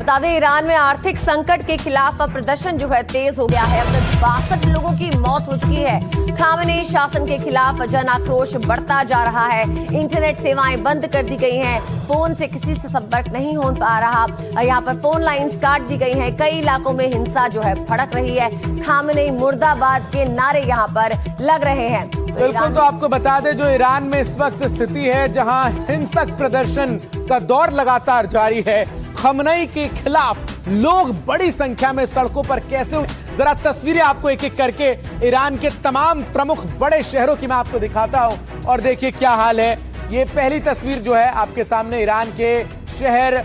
बता दें, ईरान में आर्थिक संकट के खिलाफ अब प्रदर्शन जो है तेज हो गया है। अब तक 62 लोगों की मौत हो चुकी है। खामेनेई शासन के खिलाफ जन आक्रोश बढ़ता जा रहा है। इंटरनेट सेवाएं बंद कर दी गई हैं। फोन से किसी से संपर्क नहीं हो पा रहा। यहाँ पर फोन लाइंस काट दी गई हैं। कई इलाकों में हिंसा जो है भड़क रही है। खामेनेई मुर्दाबाद के नारे यहाँ पर लग रहे हैं। बिल्कुल, तो आपको बता दें जो ईरान में इस वक्त स्थिति है, जहां हिंसक प्रदर्शन का दौर लगातार जारी है। खामेनेई के खिलाफ लोग बड़ी संख्या में सड़कों पर कैसे, जरा तस्वीरें आपको एक एक करके ईरान के तमाम प्रमुख बड़े शहरों की मैं आपको दिखाता हूं और देखिए क्या हाल है। ये पहली तस्वीर जो है आपके सामने ईरान के शहर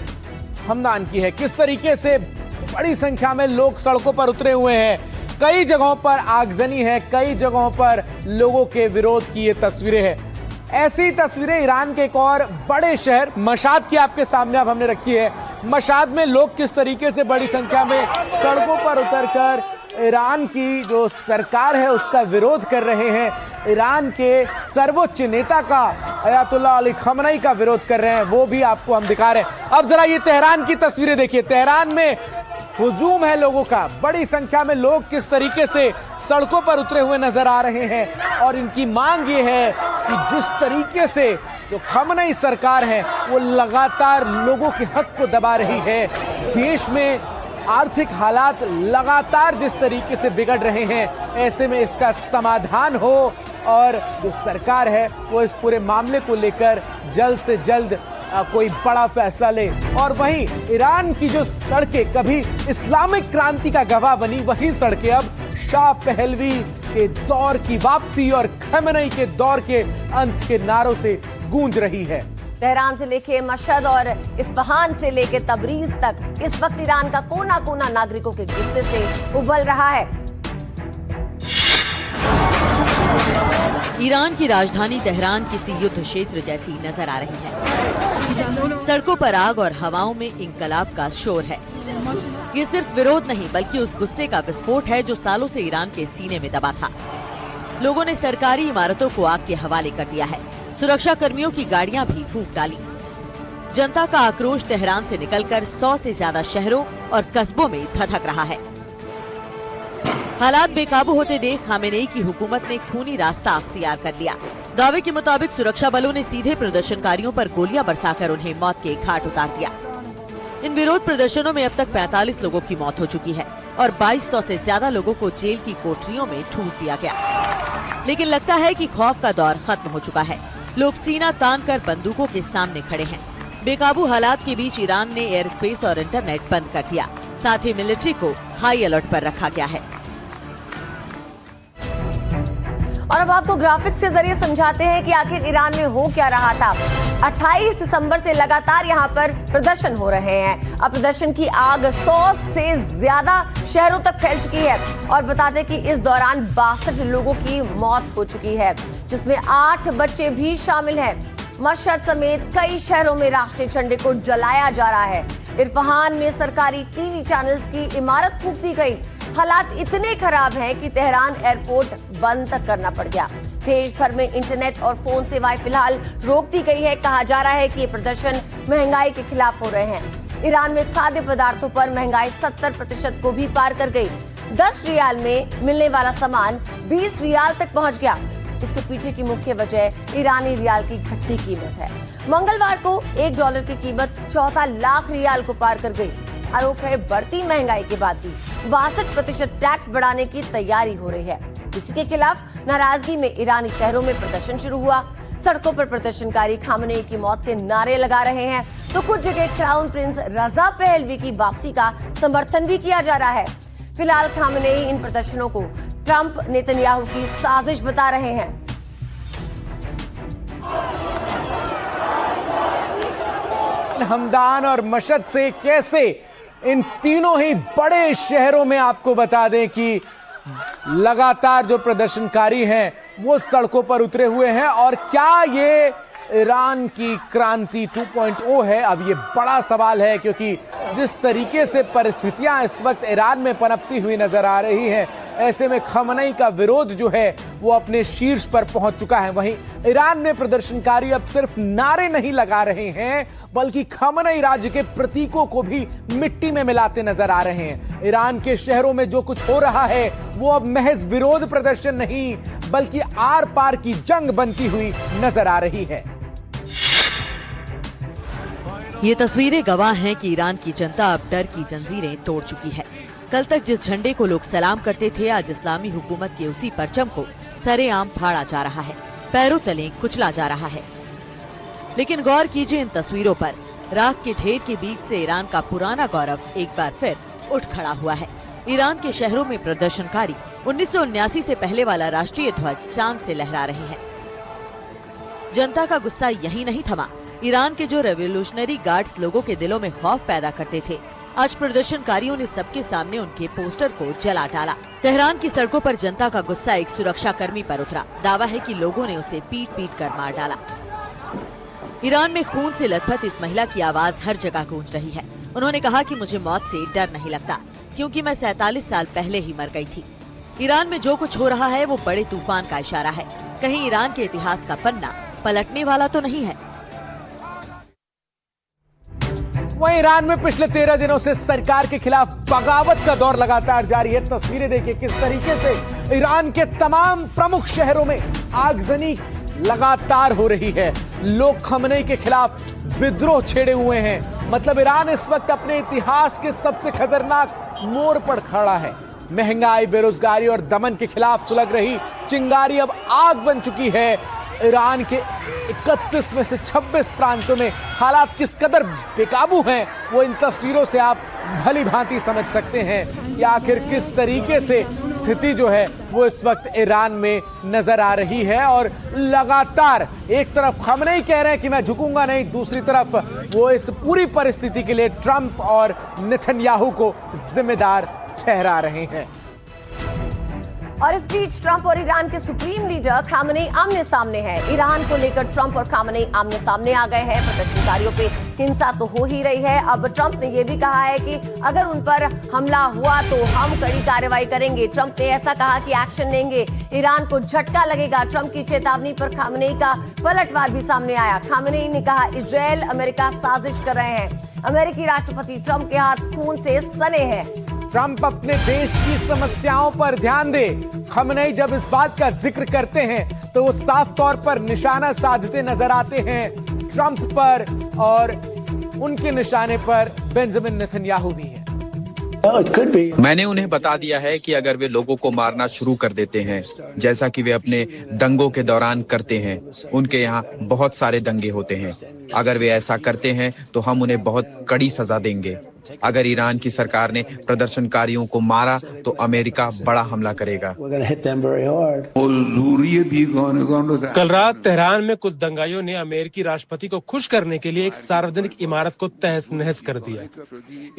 हमदान की है। किस तरीके से बड़ी संख्या में लोग सड़कों पर उतरे हुए हैं। कई जगहों पर आगजनी है, कई जगहों पर लोगों के विरोध की ये तस्वीरें हैं। ऐसी तस्वीरें ईरान के एक और बड़े शहर मशाद की आपके सामने अब हमने रखी है। मशाद में लोग किस तरीके से बड़ी संख्या में सड़कों पर उतरकर ईरान की जो सरकार है उसका विरोध कर रहे हैं। ईरान के सर्वोच्च नेता का अयातुल्लाह अली खामेनेई का विरोध कर रहे हैं, वो भी आपको हम दिखा रहे हैं। अब जरा ये तेहरान की तस्वीरें देखिए। तेहरान में हुजूम है लोगों का, बड़ी संख्या में लोग किस तरीके से सड़कों पर उतरे हुए नजर आ रहे हैं और इनकी मांग ये है कि जिस तरीके से जो खामेनेई सरकार है वो लगातार लोगों के हक को दबा रही है। देश में आर्थिक हालात लगातार जिस तरीके से बिगड़ रहे हैं, ऐसे में इसका समाधान हो और जो सरकार है वो इस पूरे मामले को लेकर जल्द से जल्द कोई बड़ा फैसला ले। और वहीं ईरान की जो सड़कें कभी इस्लामिक क्रांति का गवाह बनी, वही सड़कें अब शाह पहलवी के दौर की वापसी और खामेनेई के दौर के अंत के नारों से गूंज रही है। तेहरान से लेके मशहद और इस्फहान से लेके तबरीज तक इस वक्त ईरान का कोना कोना नागरिकों के गुस्से से उबल रहा है। ईरान की राजधानी तेहरान किसी युद्ध क्षेत्र जैसी नजर आ रही है। सड़कों पर आग और हवाओं में इंकलाब का शोर है। ये सिर्फ विरोध नहीं बल्कि उस गुस्से का विस्फोट है जो सालों से ईरान के सीने में दबा था। लोगों ने सरकारी इमारतों को आग के हवाले कर दिया है। सुरक्षा कर्मियों की गाड़ियां भी फूंक डाली। जनता का आक्रोश तेहरान से निकलकर 100 से ज्यादा शहरों और कस्बों में धधक रहा है। हालात बेकाबू होते देख खामेनेई की हुकूमत ने खूनी रास्ता अख्तियार कर लिया। दावे के मुताबिक सुरक्षा बलों ने सीधे प्रदर्शनकारियों पर गोलियां बरसाकर उन्हें मौत के घाट उतार दिया। इन विरोध प्रदर्शनों में अब तक 45 लोगों की मौत हो चुकी है और 2200 से ज्यादा लोगों को जेल की कोठरियों में ठूंस दिया गया। लेकिन लगता है कि खौफ का दौर खत्म हो चुका है। लोग सीना तान कर बंदूकों के सामने खड़े हैं। बेकाबू हालात के बीच ईरान ने एयर स्पेस और इंटरनेट बंद कर दिया। साथ ही मिलिट्री को हाई अलर्ट पर रखा गया है। और अब आपको ग्राफिक्स के जरिए समझाते हैं कि आखिर ईरान में हो क्या रहा था। 28 दिसंबर से लगातार यहाँ पर प्रदर्शन हो रहे हैं। अब प्रदर्शन की आग 100 से ज्यादा शहरों तक फैल चुकी है और बता दें कि इस दौरान 62 लोगों की मौत हो चुकी है, जिसमें 8 बच्चे भी शामिल हैं। मशहद समेत कई शहरों में राष्ट्रीय झंडे को जलाया जा रहा है। इस्फहान में सरकारी टीवी चैनल्स की इमारत फूंक दी गई। हालात इतने खराब हैं कि तेहरान एयरपोर्ट बंद तक करना पड़ गया। देश भर में इंटरनेट और फोन सेवाएं फिलहाल रोक दी गई है। कहा जा रहा है कि ये प्रदर्शन महंगाई के खिलाफ हो रहे हैं। ईरान में खाद्य पदार्थों पर महंगाई 70% को भी पार कर गई। 10 रियाल में मिलने वाला सामान 20 रियाल तक पहुंच गया। इसके पीछे की मुख्य वजह ईरानी रियाल की घटती कीमत है। मंगलवार को $1 की कीमत 14 लाख रियाल को पार कर गई। आरोप है बढ़ती महंगाई के बाद भी 62% टैक्स बढ़ाने की तैयारी हो रही है। इसी के खिलाफ नाराजगी में ईरानी शहरों में प्रदर्शन शुरू हुआ। सड़कों पर प्रदर्शनकारी खामेनेई की मौत के नारे लगा रहे हैं, तो कुछ जगह क्राउन प्रिंस रजा पहलवी की वापसी का समर्थन भी किया जा रहा है। फिलहाल खामेनेई इन प्रदर्शनों को ट्रंप नेतन्याहू की साजिश बता रहे हैं। हमदान और मशहद से कैसे इन तीनों ही बड़े शहरों में आपको बता दें कि लगातार जो प्रदर्शनकारी हैं वो सड़कों पर उतरे हुए हैं। और क्या ये ईरान की क्रांति 2.0 है? अब ये बड़ा सवाल है, क्योंकि जिस तरीके से परिस्थितियां इस वक्त ईरान में पनपती हुई नजर आ रही हैं, ऐसे में खमनई का विरोध जो है वो अपने शीर्ष पर पहुंच चुका है। वहीं ईरान में प्रदर्शनकारी अब सिर्फ नारे नहीं लगा रहे हैं बल्कि खमनई राज्य के प्रतीकों को भी मिट्टी में मिलाते नजर आ रहे हैं। ईरान के शहरों में जो कुछ हो रहा है वो अब महज विरोध प्रदर्शन नहीं बल्कि आर पार की जंग बनती हुई नजर आ रही है। ये तस्वीरें गवाह हैं कि ईरान की जनता अब डर की जंजीरें तोड़ चुकी है। कल तक जिस झंडे को लोग सलाम करते थे, आज इस्लामी हुकूमत के उसी परचम को सरेआम फाड़ा जा रहा है, पैरों तले कुचला जा रहा है। लेकिन गौर कीजिए इन तस्वीरों पर, राख के ढेर के बीच से ईरान का पुराना गौरव एक बार फिर उठ खड़ा हुआ है। ईरान के शहरों में प्रदर्शनकारी 1979 से पहले वाला राष्ट्रीय ध्वज शान से लहरा रहे हैं। जनता का गुस्सा यही नहीं थमा। ईरान के जो रेवोल्यूशनरी गार्ड्स लोगों के दिलों में खौफ पैदा करते थे, आज प्रदर्शनकारियों ने सबके सामने उनके पोस्टर को जला डाला। तेहरान की सड़कों पर जनता का गुस्सा एक सुरक्षा कर्मी पर उतरा। दावा है कि लोगों ने उसे पीट पीट कर मार डाला। ईरान में खून से लथपथ इस महिला की आवाज हर जगह गूंज रही है। उन्होंने कहा कि मुझे मौत से डर नहीं लगता क्योंकि मैं 47 साल पहले ही मर गई थी। ईरान में जो कुछ हो रहा है वो बड़े तूफान का इशारा है। कहीं ईरान के इतिहास का पन्ना पलटने वाला तो नहीं है। वहीं ईरान में पिछले 13 दिनों से सरकार के खिलाफ बगावत का दौर लगातार जारी है। तस्वीरें देखिए किस तरीके से ईरान के तमाम प्रमुख शहरों में आगजनी लगातार हो रही है। लोग खमनई के खिलाफ विद्रोह छेड़े हुए हैं। मतलब ईरान इस वक्त अपने इतिहास के सबसे खतरनाक मोड़ पर खड़ा है। महंगाई, बेरोजगारी और दमन के खिलाफ सुलग रही चिंगारी अब आग बन चुकी है। ईरान के 31 में से 26 प्रांतों में हालात किस कदर बेकाबू हैं वो इन तस्वीरों से आप भली भांति समझ सकते हैं कि आखिर किस तरीके से स्थिति जो है वो इस वक्त ईरान में नजर आ रही है। और लगातार एक तरफ खमनई कह रहे हैं कि मैं झुकूंगा नहीं, दूसरी तरफ वो इस पूरी परिस्थिति के लिए ट्रंप और नेतन्याहू को जिम्मेदार ठहरा रहे हैं। और इस बीच ट्रंप और ईरान के सुप्रीम लीडर खामनेई आमने सामने हैं। ईरान को लेकर ट्रंप और खामनेई आमने सामने आ गए हैं। प्रदर्शनकारियों पे हिंसा तो हो ही रही है। अब ट्रंप ने यह भी कहा है कि अगर उन पर हमला हुआ तो हम कड़ी कार्रवाई करेंगे। ट्रंप ने ऐसा कहा कि एक्शन लेंगे, ईरान को झटका लगेगा। ट्रंप की चेतावनी पर खामनेई का पलटवार भी सामने आया। खामनेई ने कहा इजरायल अमेरिका साजिश कर रहे हैं। अमेरिकी राष्ट्रपति ट्रंप के हाथ खून से सने हैं। ट्रंप अपने देश की समस्याओं पर ध्यान दे। खमनई जब इस बात का जिक्र करते हैं तो वो साफ तौर पर निशाना साधते नजर आते हैं ट्रंप पर, और उनके निशाने पर बेंजामिन नेतन्याहू भी है। मैंने उन्हें बता दिया है कि अगर वे लोगों को मारना शुरू कर देते हैं, जैसा कि वे अपने दंगों के दौरान करते हैं, उनके यहाँ बहुत सारे दंगे होते हैं, अगर वे ऐसा करते हैं तो हम उन्हें बहुत कड़ी सजा देंगे। अगर ईरान की सरकार ने प्रदर्शनकारियों को मारा तो अमेरिका बड़ा हमला करेगा। कल रात तेहरान में कुछ दंगाइयों ने अमेरिकी राष्ट्रपति को खुश करने के लिए एक सार्वजनिक इमारत को तहस नहस कर दिया।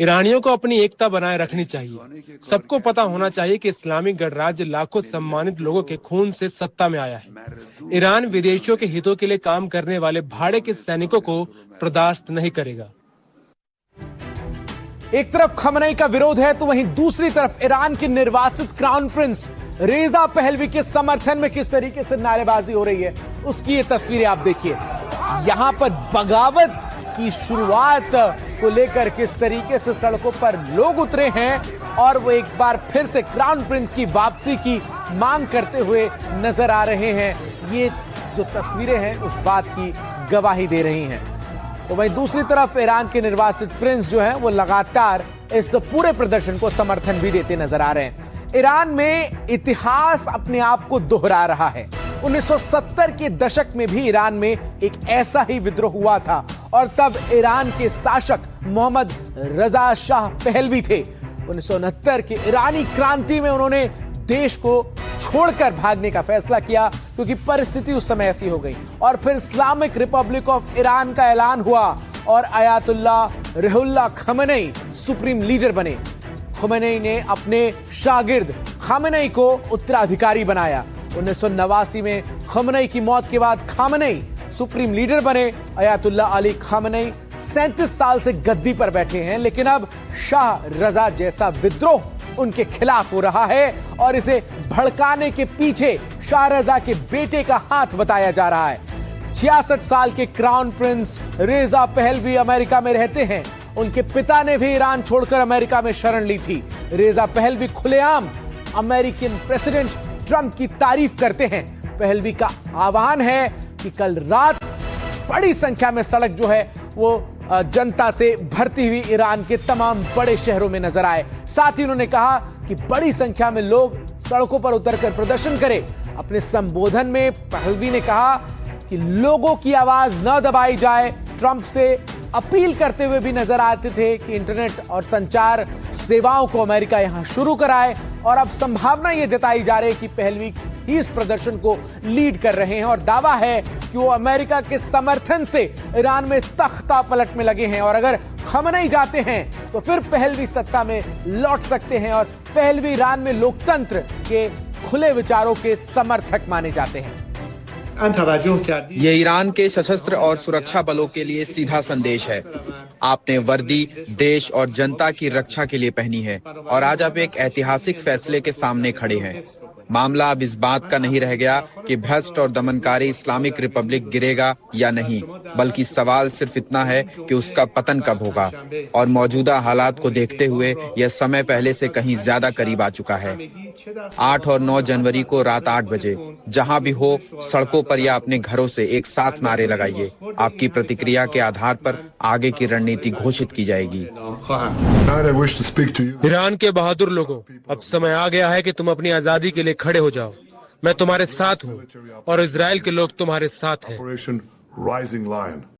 ईरानियों को अपनी एकता बनाए रखनी चाहिए। सबको पता होना चाहिए कि इस्लामिक गणराज्य लाखों सम्मानित लोगों के खून से सत्ता में आया है। ईरान विदेशियों के हितों के लिए काम करने वाले भाड़े के सैनिकों को बर्दाश्त नहीं करेगा। एक तरफ खमनई का विरोध है तो वहीं दूसरी तरफ ईरान के निर्वासित क्राउन प्रिंस रेजा पहलवी के समर्थन में किस तरीके से नारेबाजी हो रही है उसकी ये तस्वीरें आप देखिए। यहां पर बगावत की शुरुआत को लेकर किस तरीके से सड़कों पर लोग उतरे हैं और वो एक बार फिर से क्राउन प्रिंस की वापसी की मांग करते हुए नजर आ रहे हैं। ये जो तस्वीरें हैं उस बात की गवाही दे रही हैं। तो वहीं दूसरी तरफ ईरान के निर्वासित प्रिंस जो हैं वो लगातार इस पूरे प्रदर्शन को समर्थन भी देते नजर आ रहे हैं। ईरान में इतिहास अपने आप को दोहरा रहा है। 1970 के दशक में भी ईरान में एक ऐसा ही विद्रोह हुआ था और तब ईरान के शासक मोहम्मद रजा शाह पहलवी थे। 1969 की ईरानी क्रांति में उन्होंने देश को छोड़कर भागने का फैसला किया क्योंकि परिस्थिति उस समय ऐसी हो गई और फिर इस्लामिक रिपब्लिक ऑफ ईरान का ऐलान हुआ और Ayatollah Ruhollah Khamenei supreme leader बने। खमेनी ने अपने शागिर्द खामेनेई को उत्तराधिकारी बनाया। 1989 में खमेनी की मौत के बाद खामेनी सुप्रीम लीडर बने। आयतुल्लाह अली खामेनी 37 साल से गद्दी पर बैठे हैं, लेकिन अब शाह रजा जैसा विद्रोह उनके खिलाफ हो रहा है और इसे भड़काने के पीछे शाहरजा के बेटे का हाथ बताया जा रहा है। 66 साल के क्राउन प्रिंस रेजा पहलवी अमेरिका में रहते हैं। उनके पिता ने भी ईरान छोड़कर अमेरिका में शरण ली थी। रेजा पहलवी खुलेआम अमेरिकन प्रेसिडेंट ट्रंप की तारीफ करते हैं। पहलवी का आह्वान है कि कल रात बड़ी संख्या में सड़क जो है वो जनता से भरती हुई ईरान के तमाम बड़े शहरों में नजर आए। साथ ही उन्होंने कहा कि बड़ी संख्या में लोग सड़कों पर उतरकर प्रदर्शन करें। अपने संबोधन में पहलवी ने कहा कि लोगों की आवाज न दबाई जाए। ट्रंप से अपील करते हुए भी नजर आते थे कि इंटरनेट और संचार सेवाओं को अमेरिका यहां शुरू कराए और अब संभावना यह जताई जा रही है कि पहलवी ही इस प्रदर्शन को लीड कर रहे हैं और दावा है कि वो अमेरिका के समर्थन से ईरान में तख्ता पलट में लगे हैं और अगर खमनई जाते हैं तो फिर पहलवी सत्ता में लौट सकते हैं और पहलवी ईरान में लोकतंत्र के खुले विचारों के समर्थक माने जाते हैं। ये ईरान के सशस्त्र और सुरक्षा बलों के लिए सीधा संदेश है। आपने वर्दी देश और जनता की रक्षा के लिए पहनी है और आज आप एक ऐतिहासिक फैसले के सामने खड़े हैं। मामला अब इस बात का नहीं रह गया कि भ्रष्ट और दमनकारी इस्लामिक रिपब्लिक गिरेगा या नहीं, बल्कि सवाल सिर्फ इतना है कि उसका पतन कब होगा। और मौजूदा हालात को देखते हुए यह समय पहले से कहीं ज्यादा करीब आ चुका है। 8 और 9 जनवरी को रात 8 बजे जहां भी हो, सड़कों पर या अपने घरों से एक साथ नारे लगाइए। आपकी प्रतिक्रिया के आधार पर आगे की रणनीति घोषित की जाएगी। ईरान के बहादुर लोगों, अब समय आ गया है कि तुम अपनी आजादी के लिए खड़े हो जाओ। मैं तुम्हारे साथ हूँ और इजराइल के लोग तुम्हारे साथ हैं।